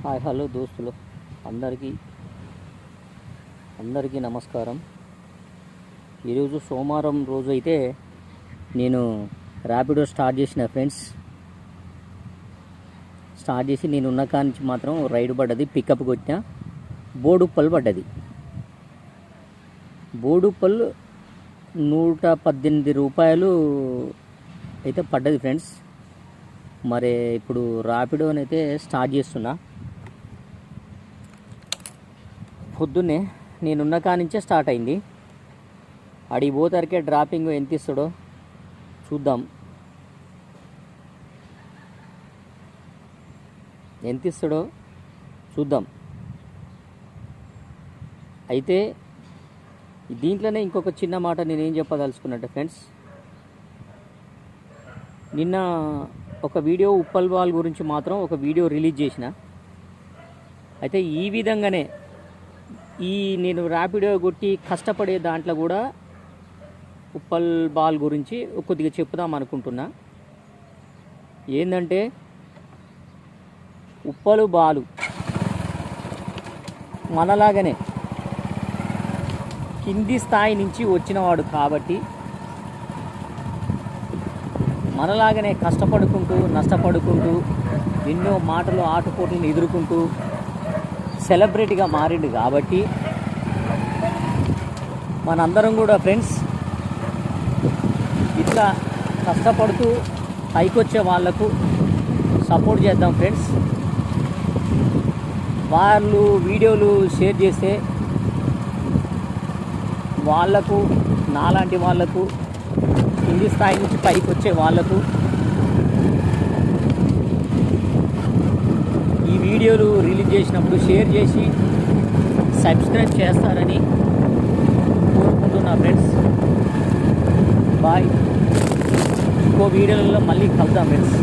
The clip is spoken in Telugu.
హాయ్ హలో దోస్తులు అందరికీ అందరికీ నమస్కారం. ఈరోజు సోమవారం రోజు అయితే నేను ర్యాపిడో స్టార్ట్ చేసిన ఫ్రెండ్స్. స్టార్ట్ చేసి నేను ఉన్న కాడి నుంచి మాత్రం రైడ్ పడ్డది. పికప్కి వచ్చిన బోడుప్పల్ పడ్డది. బోడుప్పల్ 118 రూపాయలు అయితే పడ్డది ఫ్రెండ్స్. మరి ఇప్పుడు ర్యాపిడోనైతే స్టార్ట్ చేస్తున్నా. పొద్దున్నే నేనున్న కాడి నుంచే స్టార్ట్ అయింది. అడిగి పోతారికే డ్రాపింగ్ ఎంత ఇస్తాడో చూద్దాం. ఎంత ఇస్తాడో చూద్దాం. అయితే దీంట్లోనే ఇంకొక చిన్న మాట నేనేం చెప్పదలుచుకున్నట్టే ఫ్రెండ్స్. నిన్న ఒక వీడియో ఉప్పల్ బాల్ గురించి మాత్రం ఒక వీడియో రిలీజ్ చేసిన. అయితే ఈ విధంగానే నేను ర్యాపిడో కొట్టి కష్టపడే దాంట్లో కూడా ఉప్పల్ బాల్ గురించి కొద్దిగా చెప్పుదాం అనుకుంటున్నా. ఏంటంటే ఉప్పల్ బాలు మనలాగానే కింది స్థాయి నుంచి వచ్చినవాడు కాబట్టి మనలాగానే కష్టపడుకుంటూ నష్టపడుకుంటూ ఎన్నో మాటలు ఆటుపోట్లను ఎదుర్కొంటూ సెలబ్రిటీగా మారిండు కాబట్టి మనందరం కూడా ఫ్రెండ్స్ ఇట్లా కష్టపడుతూ పైకొచ్చే వాళ్లకు సపోర్ట్ చేద్దాం ఫ్రెండ్స్. వాళ్ళు వీడియోలు షేర్ చేస్తే వాళ్లకు నాలాంటి వాళ్లకు కింది స్థాయి నుంచి పైకి వచ్చే వాళ్లకు ఈ వీడియోలు రిలీజ్ చేసినప్పుడు షేర్ చేసి సబ్స్క్రైబ్ చేస్తారని కోరుకుంటున్నా ఫ్రెండ్స్. బాయ్. ఇంకో వీడియోలలో మళ్ళీ కలుద్దాం ఫ్రెండ్స్.